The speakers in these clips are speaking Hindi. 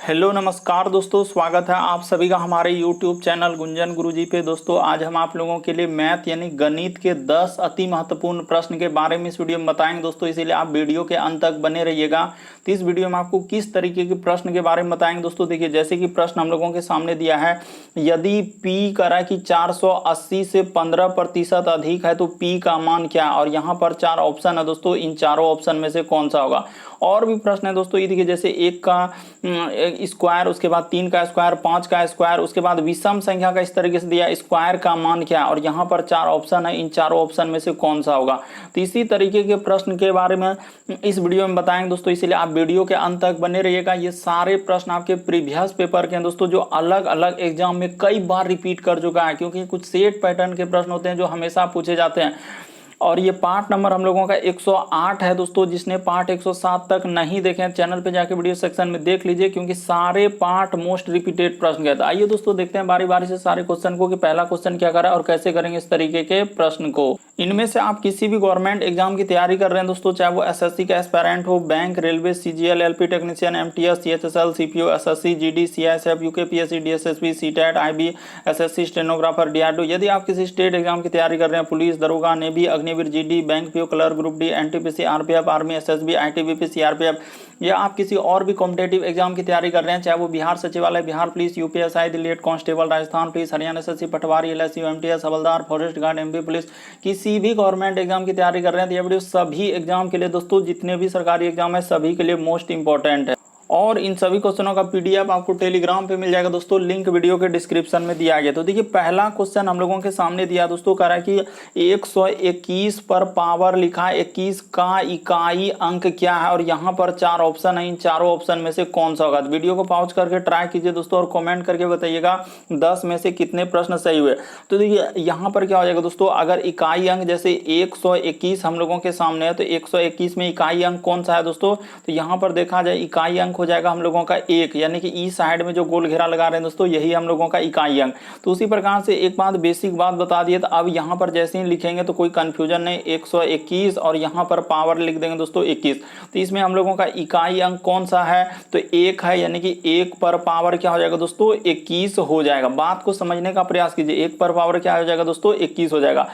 हेलो नमस्कार दोस्तों, स्वागत है आप सभी का हमारे YouTube चैनल गुंजन गुरुजी पे। दोस्तों आज हम आप लोगों के लिए मैथ यानी गणित के 10 अति महत्वपूर्ण प्रश्न के बारे में इस वीडियो में बताएंगे दोस्तों, इसीलिए आप वीडियो के अंत तक बने रहिएगा। तो इस वीडियो में आपको किस तरीके के प्रश्न के बारे में बताएंगे दोस्तों। देखिए, जैसे कि प्रश्न हम लोगों के सामने दिया है, यदि P करा कि 480 से 15% अधिक है तो P का मान क्या है। और यहाँ पर 4 ऑप्शन है दोस्तों, इन चारों ऑप्शन में से कौन सा होगा। और भी प्रश्न है दोस्तों, ये देखिए, जैसे 1 का स्क्वायर, उसके बाद 3 का स्क्वायर, 5 का स्क्वायर, उसके बाद विषम संख्या का इस तरीके से दिया, स्क्वायर का मान क्या है। और यहाँ पर 4 ऑप्शन है, इन चारों ऑप्शन में से कौन सा होगा। तो इसी तरीके के प्रश्न के बारे में इस वीडियो में बताएंगे दोस्तों, इसीलिए आप वीडियो के अंत तक बने रहिएगा। ये सारे प्रश्न आपके प्रीवियस पेपर के हैं दोस्तों, जो अलग अलग एग्जाम में कई बार रिपीट कर चुका है, क्योंकि कुछ सेट पैटर्न के प्रश्न होते हैं जो हमेशा पूछे जाते हैं। और ये पार्ट नंबर हम लोगों का 108 है दोस्तों। जिसने पार्ट 107 तक नहीं देखे चैनल पे जाके वीडियो सेक्शन में देख लीजिए, क्योंकि सारे पार्ट मोस्ट रिपीटेड प्रश्न गए। आइए दोस्तों देखते हैं बारी बारी से सारे क्वेश्चन को कि पहला क्वेश्चन क्या करा और कैसे करेंगे इस तरीके के प्रश्न को। इनमें से आप किसी भी गवर्नमेंट एग्जाम की तैयारी कर रहे हैं दोस्तों, चाहे वो एसएससी का एस्पायरेंट हो, bank, railway, CGL, LP technician, MTS, CHSL, CPO, SSC, GD, CISF, UKPSC, DSSB, CTET, IB, SSC, stenographer, DRDO. यदि आप किसी स्टेट एग्जाम की तैयारी कर रहे हैं, पुलिस, दरोगा, navy, Agniveer, GD, bank PO, clerk, group D, NTPC, RPF, army, SSB, ITBP, CRPF, या आप किसी और भी कॉम्पिटेटिव एग्जाम की तैयारी कर रहे हैं, चाहे वो बिहार सचिवालय, Bihar police, UPSI, Delhi head constable, Rajasthan police, Haryana SSC, patwari, LIC, MTS, havildar, forest guard, MP police, किसी भी गवर्नमेंट एग्जाम की तैयारी कर रहे हैं, तो ये वीडियो सभी एग्जाम के लिए दोस्तों, जितने भी सरकारी एग्जाम है सभी के लिए मोस्ट इंपॉर्टेंट है। और इन सभी क्वेश्चनों का पीडीएफ आपको टेलीग्राम पे मिल जाएगा दोस्तों, लिंक वीडियो के डिस्क्रिप्शन में दिया गया। तो देखिए, पहला क्वेश्चन हम लोगों के सामने दिया दोस्तों, कह रहा है कि 121 पर पावर लिखा है, 21 का इकाई अंक क्या है। और यहाँ पर 4 ऑप्शन है, इन चारों ऑप्शन में से कौन सा होगा। तो वीडियो को पॉज करके ट्राई कीजिए दोस्तों, और कॉमेंट करके बताइएगा 10 में से कितने प्रश्न सही हुए। तो देखिए, यहाँ पर क्या हो जाएगा दोस्तों, अगर इकाई अंक जैसे 121 हम लोगों के सामने है, तो 121 में इकाई अंक कौन सा है दोस्तों। तो यहाँ पर देखा जाए इकाई अंक हो जाएगा हम लोगों का 1, यानी कि ई साइड में जो गोल घेरा लगा रहे हैं दोस्तों, यही हम लोगों का इकाई अंक। तो उसी प्रकार से एक बात बेसिक बात बता दिए, तो अब यहाँ पर जैसे ही लिखेंगे तो कोई कंफ्यूजन नहीं, 121 और यहाँ पर पावर लिख देंगे दोस्तों 21। तो इसमें हम लोगों का इकाई अंक कौन सा है, तो 1 है, यानी कि 1 पर पावर क्या हो जाएगा दोस्तों, 21 हो जाएगा। बात को समझने का प्रयास कीजिए, 1 पर पावर क्या हो जाएगा दोस्तों, 21 हो जाएगा।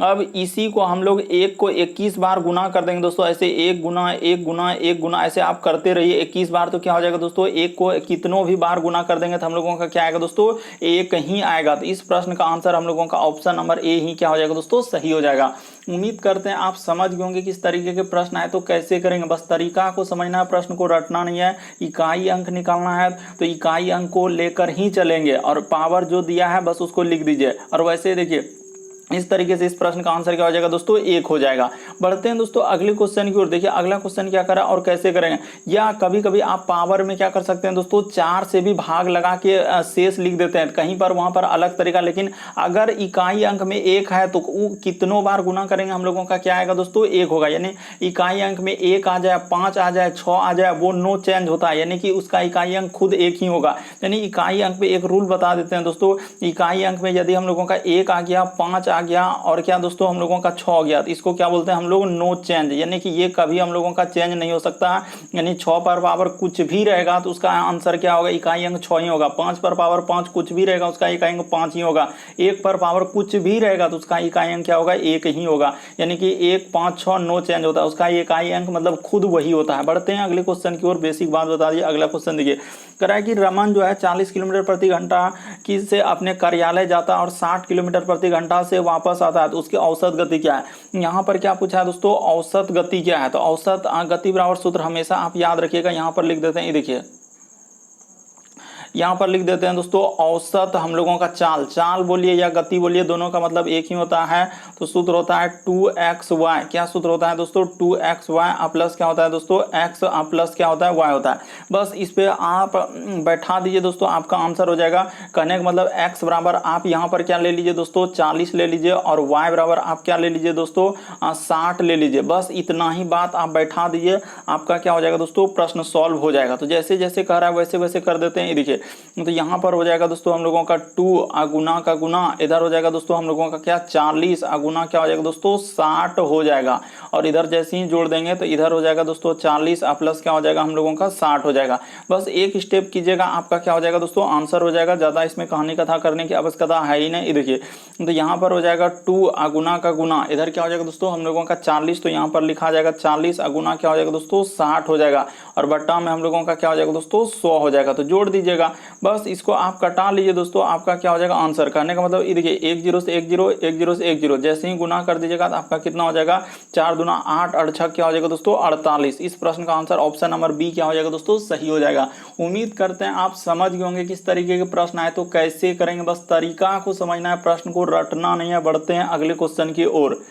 अब इसी को हम लोग 1 को 21 बार गुना कर देंगे दोस्तों, ऐसे 1 गुना 1 गुना 1 गुना ऐसे आप करते रहिए 21 बार। तो क्या हो जाएगा दोस्तों, 1 को कितनों भी बार गुना कर देंगे तो हम लोगों का क्या आएगा दोस्तों, 1 ही आएगा। तो इस प्रश्न का आंसर हम लोगों का ऑप्शन नंबर ए ही क्या हो जाएगा दोस्तों, सही हो जाएगा। उम्मीद करते हैं आप समझ गए होंगे किस तरीके के प्रश्न आए तो कैसे करेंगे। बस तरीका को समझना है, प्रश्न को रटना नहीं है। इकाई अंक निकालना है तो इकाई अंक को लेकर ही चलेंगे, और पावर जो दिया है बस उसको लिख दीजिए। और वैसे देखिए, इस तरीके से इस प्रश्न का आंसर क्या हो जाएगा दोस्तों, 1 हो जाएगा। बढ़ते हैं दोस्तों अगले क्वेश्चन की ओर। देखिए, अगला क्वेश्चन क्या करा और कैसे करेंगे। या कभी कभी आप पावर में क्या कर सकते हैं दोस्तों, 4 से भी भाग लगा के शेष लिख देते हैं, कहीं पर वहां पर अलग तरीका। लेकिन अगर इकाई अंक में 1 है तो वो कितनों बार गुना करेंगे हम लोगों का क्या आएगा दोस्तों, 1 होगा। यानी इकाई अंक में 1 आ जाए, 5 आ जाए, 6 आ जाए, वो नो चेंज होता है, यानी कि उसका इकाई अंक खुद 1 ही होगा। यानी इकाई अंक पे एक रूल बता देते हैं दोस्तों, इकाई अंक में यदि हम लोगों का 1 आ गया, 5 आ गया और क्या दोस्तों हम लोगों का 6 हो गया, तो इसको क्या बोलते हैं हम लोग, नो चेंज। यानी कि ये कभी हम लोगों का चेंज नहीं हो सकता। यानी 6 पर पावर कुछ भी रहेगा तो उसका आंसर क्या होगा, इकाई अंक 6 ही होगा। 5 पर पावर 5 कुछ भी रहेगा उसका इकाई अंक 5 ही होगा। 1 पर पावर कुछ भी रहेगा तो उसका इकाई अंक क्या होगा, 1 ही होगा। यानी कि 1 5 6 नो चेंज होता है, उसका इकाई अंक मतलब खुद वही होता है। बढ़ते हैं अगले क्वेश्चन की ओर। बेसिक बात बता दी। अगला क्वेश्चन देखिए, कह रहा है कि रमन जो है 40 किलोमीटर प्रति घंटा की से अपने कार्यालय जाता है और 60 किलोमीटर प्रति घंटा से वापस आता है, तो उसकी औसत गति क्या है। यहाँ पर क्या पूछा है दोस्तों, औसत गति क्या है। तो औसत गति बराबर सूत्र हमेशा आप याद रखिएगा, यहाँ पर लिख देते हैं। ये देखिए, यहाँ पर लिख देते हैं दोस्तों, औसत हम लोगों का चाल बोलिए या गति बोलिए, दोनों का मतलब एक ही होता है। तो सूत्र होता है 2xy। क्या सूत्र होता है दोस्तों, 2xy प्लस क्या होता है दोस्तों, x प्लस क्या होता है, y होता है। बस इस पे आप बैठा दीजिए दोस्तों, आपका आंसर हो जाएगा। कहने का मतलब x बराबर आप यहाँ पर क्या ले लीजिए दोस्तों, 40 ले लीजिए, और y बराबर आप क्या ले लीजिए दोस्तों, 60 ले लीजिए। बस इतना ही बात आप बैठा दीजिए, आपका क्या हो जाएगा दोस्तों, प्रश्न सॉल्व हो जाएगा। तो जैसे जैसे कह रहा है वैसे वैसे कर देते हैं। देखिए, तो यहाँ पर हो जाएगा दोस्तों हम लोगों का 2 गुना का गुना, इधर हो जाएगा दोस्तों हम लोगों का क्या 40 गुना क्या हो जाएगा दोस्तों 60 हो जाएगा। और इधर जैसे ही जोड़ देंगे तो इधर हो जाएगा दोस्तों 40 प्लस क्या हो जाएगा हम लोगों का 60 हो जाएगा। बस एक स्टेप कीजिएगा, आपका क्या हो जाएगा दोस्तों आंसर हो जाएगा। ज़्यादा इसमें कहानी कथा करने की आवश्यकता है ही नहीं। देखिए तो यहाँ पर हो जाएगा 2 गुना का गुना, इधर क्या हो जाएगा दोस्तों हम लोगों का 40, तो यहाँ पर लिखा जाएगा 40 गुना क्या हो जाएगा दोस्तों 60 हो जाएगा। और बट्टा में हम लोगों का क्या हो जाएगा दोस्तों 100 हो जाएगा। तो जोड़ दीजिएगा, बस इसको आप कटा लीजिए दोस्तों, आपका क्या हो जाएगा आंसर। कहने का मतलब ये देखिए 1 0 से 1 0, 1 0 से 1 0, जैसे ही गुना कर दीजिएगा तो आपका कितना हो जाएगा 4 दूना 8, 8 6 क्या हो जाएगा दोस्तों 48। इस प्रश्न का आंसर ऑप्शन नंबर बी क्या हो जाएगा दोस्तों सही हो जाएगा। उम्मीद करते हैं आप समझ गए होंगे किस तरीके के प्रश्न आए तो कैसे करेंगे, बस तरीका को समझना है, प्रश्न को रटना नहीं है। बढ़ते हैं अगले क्वेश्चन की ओर।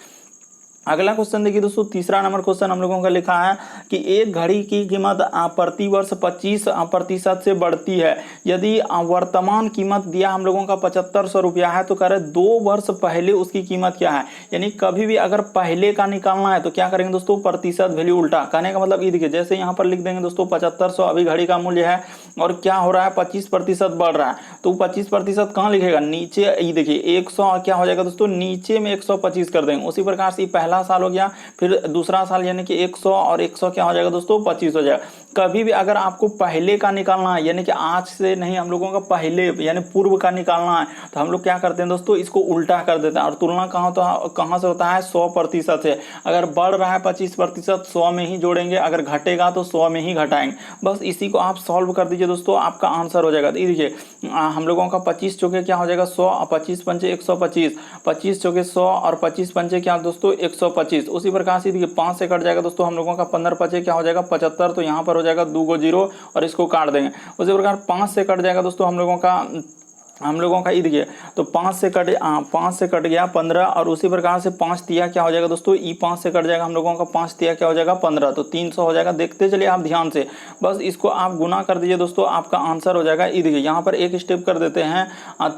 अगला क्वेश्चन देखिए दोस्तों, तीसरा नंबर क्वेश्चन हम लोगों का लिखा है कि एक घड़ी की कीमत प्रति वर्ष 25% से बढ़ती है। यदि वर्तमान कीमत दिया हम लोगों का 7500 रुपया है तो कह रहे 2 वर्ष पहले उसकी कीमत क्या है। यानी कभी भी अगर पहले का निकालना है तो क्या करेंगे दोस्तों प्रतिशत वैल्यू उल्टा। कहने का मतलब ये देखिए जैसे यहाँ पर लिख देंगे दोस्तों 7500 अभी घड़ी का मूल्य है और क्या हो रहा है 25% बढ़ रहा है, तो 25% कहाँ लिखेगा नीचे। ये देखिए 100 क्या हो जाएगा दोस्तों नीचे में 125 कर देंगे। उसी प्रकार से पहला साल हो गया, फिर दूसरा साल यानी कि 100 और 100 क्या हो जाएगा दोस्तों 25 हो जाएगा। कभी भी अगर आपको पहले का निकालना है यानी कि आज से नहीं हम लोगों का पहले यानी पूर्व का निकालना है तो हम लोग क्या करते हैं दोस्तों इसको उल्टा कर देते हैं। और तुलना कहाँ से होता है 100% से। अगर बढ़ रहा है 25% 100 में ही जोड़ेंगे, अगर घटेगा तो 100 में ही घटाएंगे। बस इसी को आप सॉल्व कर दीजिए दोस्तों, आपका आंसर हो जाएगा। देखिए हम लोगों का 25 चौके क्या हो जाएगा 100, 25 पंचे 125, 25 चौके 100 और 25 पंचे क्या दोस्तों 125। उसी प्रकार से देखिए 5 से कट जाएगा दोस्तों हम लोगों का 15 पंचे क्या हो जाएगा 75, तो यहाँ पर हो जाएगा 2 0 और इसको काट देंगे। उसी प्रकार 5 से कट जाएगा दोस्तों हम लोगों का ये देखिए तो 5 से कट गया 15 और उसी प्रकार से 5 तिया क्या हो जाएगा दोस्तों 5 से कट जाएगा हम लोगों का 5 तिया क्या हो जाएगा 15, तो 300 हो जाएगा। देखते चलिए आप ध्यान से, बस इसको आप गुना कर दीजिए दोस्तों, आपका आंसर हो जाएगा। ये देखिए यहाँ पर एक स्टेप कर देते हैं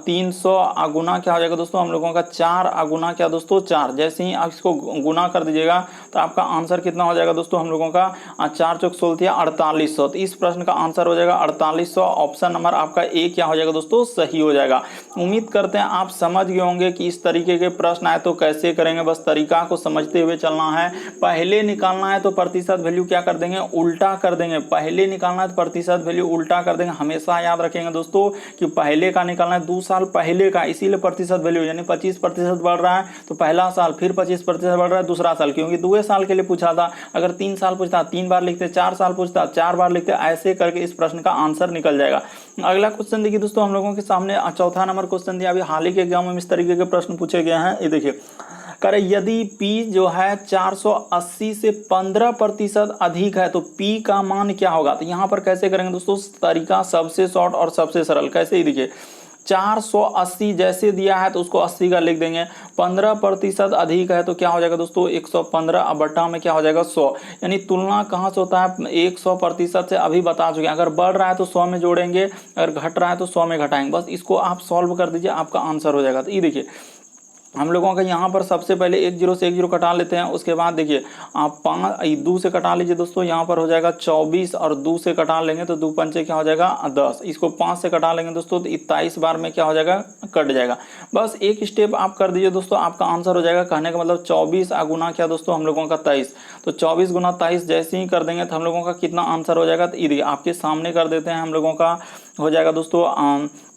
300 गुना क्या हो जाएगा दोस्तों हम लोगों का 4 गुना क्या दोस्तों 4। जैसे ही आप इसको गुना कर दीजिएगा तो आपका आंसर कितना हो जाएगा दोस्तों हम लोगों का 4 चौक 16 4800। तो इस प्रश्न का आंसर हो जाएगा 4800। ऑप्शन नंबर आपका ए क्या हो जाएगा दोस्तों सही हो जाएगा। उम्मीद करते हैं आप समझ गए होंगे कि इस तरीके के प्रश्न आए तो कैसे करेंगे, बस तरीका को समझते हुए चलना है। पहले निकालना है तो प्रतिशत वैल्यू क्या कर देंगे उल्टा कर देंगे, पहले निकालना है तो प्रतिशत वैल्यू उल्टा कर देंगे। हमेशा याद रखेंगे दोस्तों कि पहले का निकालना है 2 साल पहले का, इसीलिए प्रतिशत वैल्यू यानी 25% बढ़ रहा है तो पहला साल, फिर 25% बढ़ रहा है दूसरा साल, क्योंकि 2 साल के लिए पूछा था। अगर 3 साल पूछता 3 बार लिखते, 4 साल पूछता 4 बार लिखते, ऐसे करके इस प्रश्न का आंसर निकल जाएगा। अगला क्वेश्चन देखिए दोस्तों हम लोगों के सामने चौथा नंबर क्वेश्चन दिया। अभी हाल ही के एग्जाम में इस तरीके के प्रश्न पूछे गए हैं। ये देखिए करे यदि P जो है 480 से 15% अधिक है तो P का मान क्या होगा। तो यहाँ पर कैसे करेंगे दोस्तों, तरीका सबसे शॉर्ट और सबसे सरल। कैसे, ही देखिए 480 जैसे दिया है तो उसको 80 का लिख देंगे, 15% अधिक है तो क्या हो जाएगा दोस्तों 115, अब बट्टा में क्या हो जाएगा 100। यानी तुलना कहाँ से होता है 100% से, अभी बता चुके हैं। अगर बढ़ रहा है तो 100 में जोड़ेंगे, अगर घट रहा है तो 100 में घटाएंगे। बस इसको आप सॉल्व कर दीजिए, आपका आंसर हो जाएगा। तो ये देखिए हम लोगों का यहाँ पर सबसे पहले 1 0 से 1 0 कटा लेते हैं। उसके बाद देखिए आप 2 से कटा लीजिए दोस्तों, यहाँ पर हो जाएगा 24 और 2 से कटा लेंगे तो 2 पंचे क्या हो जाएगा 10। इसको 5 से कटा लेंगे दोस्तों तो 27 बार में क्या हो जाएगा कट जाएगा। बस एक स्टेप आप कर दीजिए दोस्तों, आपका आंसर हो जाएगा। कहने का मतलब 24 गुना क्या दोस्तों हम लोगों का 23, तो 24 गुना 23 जैसे ही कर देंगे तो हम लोगों का कितना आंसर हो जाएगा। तो ये आपके सामने कर देते हैं, हम लोगों का हो जाएगा दोस्तों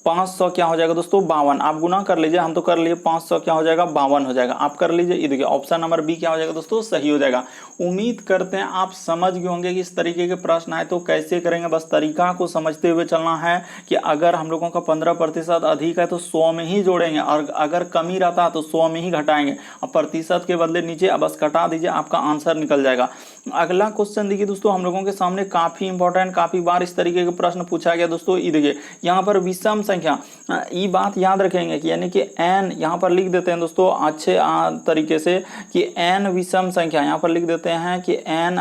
500 क्या हो जाएगा दोस्तों 52। आप गुना कर लीजिए, हम तो कर लिए, 500 क्या हो जाएगा 52 हो जाएगा। आप कर लीजिए, ये देखिए ऑप्शन नंबर बी क्या हो जाएगा दोस्तों सही हो जाएगा। उम्मीद करते हैं आप समझ गए होंगे कि इस तरीके के प्रश्न आए तो कैसे करेंगे। बस तरीका को समझते हुए चलना है कि अगर हम लोगों का 15% अधिक है तो 100 में ही जोड़ेंगे, और अगर कमी रहता है तो 100 में ही घटाएंगे। अब प्रतिशत के बदले नीचे बस कटा दीजिए, आपका आंसर निकल जाएगा। अगला क्वेश्चन देखिए दोस्तों हम लोगों के सामने काफी इंपॉर्टेंट, काफी बार इस तरीके के प्रश्न पूछा गया दोस्तों। ये देखिए यहाँ पर विषम संख्या, ये बात याद रखेंगे कि यानी कि n यहाँ पर लिख देते हैं दोस्तों अच्छे तरीके से कि n विषम संख्या, यहाँ पर लिख देते हैं कि n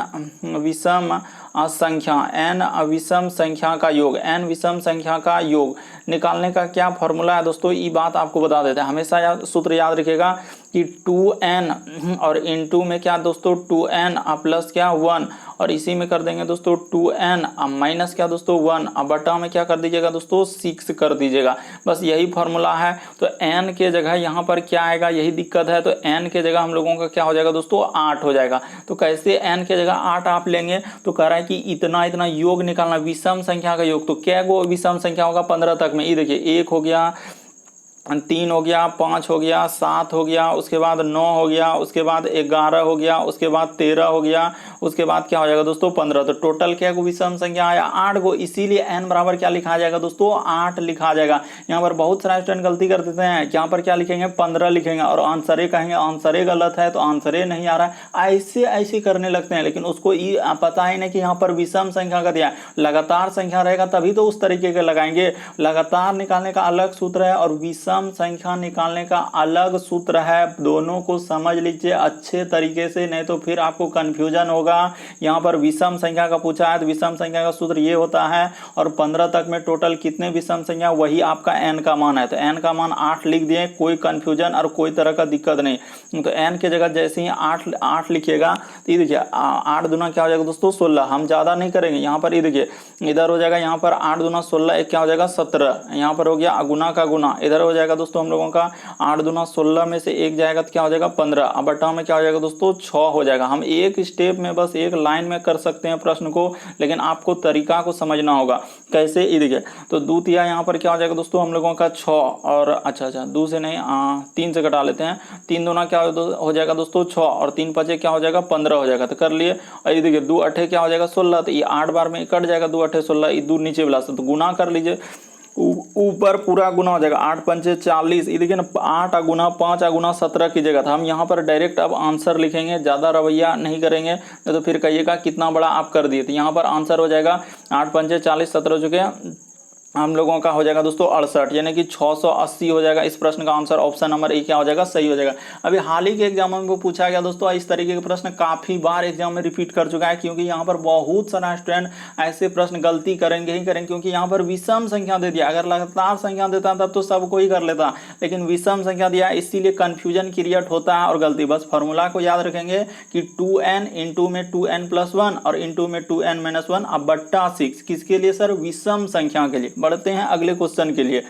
विषम संख्या, n विषम संख्या का योग, n विषम संख्या का योग निकालने का क्या फॉर्मूला है दोस्तों, ये बात आपको बता देते हैं। हमेशा सूत्र याद रखिएगा कि 2n और इनटू में क्या दोस्तों 2n प्लस क्या 1, और इसी में कर देंगे दोस्तों 2n माइनस क्या दोस्तों 1, अब बटा में क्या कर दीजिएगा दोस्तों 6 कर दीजिएगा। बस यही फॉर्मूला है। तो n के जगह यहाँ पर क्या आएगा, यही दिक्कत है। तो n के जगह हम लोगों का क्या हो जाएगा दोस्तों 8 हो जाएगा। तो कैसे n के जगह 8 आप लेंगे, तो कह रहा है कि इतना इतना योग निकालना, विषम संख्या का योग। तो क्या वो विषम संख्या होगा 15 तक में, ये देखिए 1 हो गया, 3 हो गया, 5 हो गया, 7 हो गया, उसके बाद 9 हो गया, उसके बाद 11 हो गया, उसके बाद 13 हो गया, उसके बाद क्या हो जाएगा दोस्तों 15। तो टोटल क्या को विषम संख्या आया 8 को, इसीलिए n बराबर क्या लिखा जाएगा दोस्तों 8 लिखा जाएगा। यहाँ पर बहुत सारा स्टूडेंट गलती कर देते हैं, यहाँ पर क्या लिखेंगे 15 लिखेंगे और आंसर ए कहेंगे, आंसर ए गलत है तो आंसर ए नहीं आ रहा है, ऐसे ऐसे करने लगते हैं। लेकिन उसको पता ही नहीं कि यहाँ पर विषम संख्या का दिया, लगातार संख्या रहेगा तभी तो उस तरीके के लगाएंगे। लगातार निकालने का अलग सूत्र है और विषम संख्या निकालने का अलग सूत्र है, दोनों को समझ लीजिए अच्छे तरीके से, नहीं तो फिर आपको कंफ्यूजन होगा। यहाँ पर विषम संख्या का पूछा है तो विषम संख्या का सूत्र ये होता है, और 15 तक में टोटल कितने विषम संख्या, वही आपका n का मान है। तो n का मान 8 लिख दिए, कोई कंफ्यूजन और कोई तरह का दिक्कत नहीं। तो n के जगह जैसे ही 8 लिखिएगा तो ये देखिए 8 दूना क्या हो जाएगा दोस्तों 16, हम ज्यादा नहीं करेंगे। यहाँ पर ये देखिए इधर हो जाएगा, यहाँ पर 8 दूना 16, एक क्या हो जाएगा 17, यहाँ पर हो गया गुना का गुना, इधर हो जाएगा दोस्तों हम लोगों का 8 दूना 16 में से एक जाएगा तो क्या हो जाएगा 15, अब बटा में क्या हो जाएगा दोस्तों 6 हो जाएगा। हम एक स्टेप में बस एक लाइन में कर सकते हैं प्रश्न को, लेकिन आपको तरीका को समझना होगा कैसे। ये देखिए तो दूतिया यहाँ पर क्या हो जाएगा दोस्तों हम लोगों का 6, और अच्छा 2 से नहीं 3 से घटा लेते हैं, 3 दूना क्या हो जाएगा दोस्तों 6, और 3 5 क्या हो जाएगा 15 हो जाएगा। तो कर लिए, और ये देखिए 2 8 क्या हो जाएगा 16, तो ये 8 बार में कट जाएगा, 2 8 16, ये 2 नीचे वाला तो गुना कर लीजिए, ऊपर पूरा गुना हो जाएगा, 8 पंचे 40, ये देखिए ना 8 गुना 5 गुना 17 कीजिएगा। तो हम यहाँ पर डायरेक्ट अब आंसर लिखेंगे, ज़्यादा रवैया नहीं करेंगे, तो फिर कहिएगा कितना बड़ा आप कर दिए। तो यहाँ पर आंसर हो जाएगा 8 पंचे 40, 17 हो चुके हैं, हम लोगों का हो जाएगा दोस्तों 68, यानी कि 680 हो जाएगा। इस प्रश्न का आंसर ऑप्शन नंबर ए क्या हो जाएगा, सही हो जाएगा। अभी हाल ही के एग्जाम में वो पूछा गया दोस्तों, इस तरीके के प्रश्न काफी बार एग्जाम में रिपीट कर चुका है, क्योंकि यहाँ पर बहुत सारा स्टूडेंट ऐसे प्रश्न गलती करेंगे ही करेंगे, क्योंकि यहाँ पर विषम संख्या दे दिया। अगर लगातार संख्या देता तब तो सबको ही कर लेता, लेकिन विषम संख्या दिया इसीलिए कंफ्यूजन क्रिएट होता है और गलती। बस फॉर्मूला को याद रखेंगे कि 2n इंटू में 2n प्लस 1 और इंटू में 2n माइनस 1 अब बट्टा 6, किसके लिए सर, विषम संख्या के लिए। बढ़ते हैं अगले क्वेश्चन के लिए।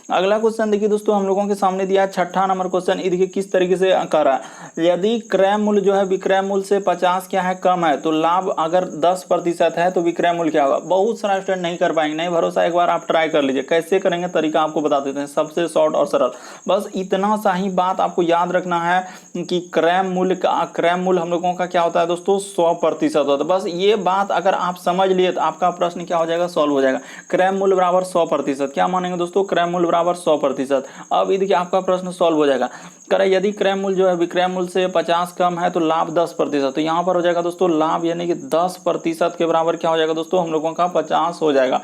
अगला क्वेश्चन देखिए दोस्तों हम लोगों के सामने दिया है 6ठा नंबर क्वेश्चन। ये देखिए किस तरीके से कर रहा है, यदि क्रय मूल्य जो है विक्रय मूल्य से 50 क्या है कम है, तो लाभ अगर 10% है तो विक्रय मूल्य क्या होगा। बहुत सारा स्टूडेंट नहीं कर पाएंगे, नहीं भरोसा, एक बार आप ट्राई कर लीजिए। कैसे करेंगे तरीका आपको बता देते हैं, सबसे शॉर्ट और सरल। बस इतना सा ही बात आपको याद रखना है कि क्रय मूल्य हम लोगों का क्या होता है दोस्तों 100% होता है। बस ये बात अगर आप समझ लिए तो आपका प्रश्न क्या हो जाएगा, सॉल्व हो जाएगा। क्रय मूल्य बराबर 100%, क्या मानेंगे दोस्तों, क्रय मूल्य बराबर 100%। अब ये देखिए आपका प्रश्न सॉल्व हो जाएगा। करें यदि क्रय मूल्य जो है विक्रय मूल्य से 50 कम है तो लाभ 10%, तो यहाँ पर हो जाएगा दोस्तों लाभ यानी कि 10% के बराबर क्या हो जाएगा दोस्तों हम लोगों का 50 हो जाएगा।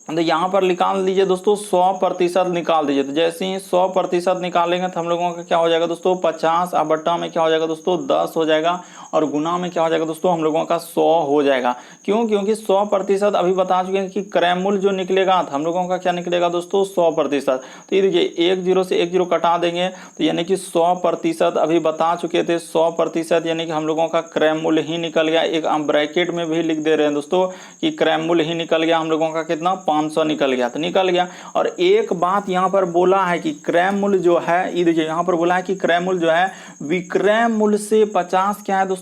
तो यहाँ पर निकाल लीजिए दोस्तों 100% निकाल दीजिए। तो जैसे ही 100% निकालेंगे तो हम लोगों का क्या हो जाएगा दोस्तों 50, अब बट्टा में क्या हो जाएगा दोस्तों 10 हो जाएगा, और गुना में क्या हो जाएगा दोस्तों हम लोगों का 100 हो जाएगा। क्यों, क्योंकि 100% अभी बता चुके हैं कि क्रय मूल्य जो निकलेगा तो हम लोगों का क्या निकलेगा दोस्तों 100%। तो ये देखिए 1 0 से 1 0 कटा देंगे तो यानी कि 100% अभी बता चुके थे 100%, यानी कि हम लोगों का क्रय मूल्य ही निकल गया। एक हम ब्रैकेट में भी लिख दे रहे हैं दोस्तों कि क्रय मूल्य ही निकल गया, हम लोगों का कितना 500 निकल गया, तो निकल गया। और एक बात यहाँ पर बोला है कि क्रय मूल्य जो है, ये देखिए यहाँ पर बोला है कि क्रय मूल्य जो है विक्रय मूल्य से 50 क्या है दोस्तों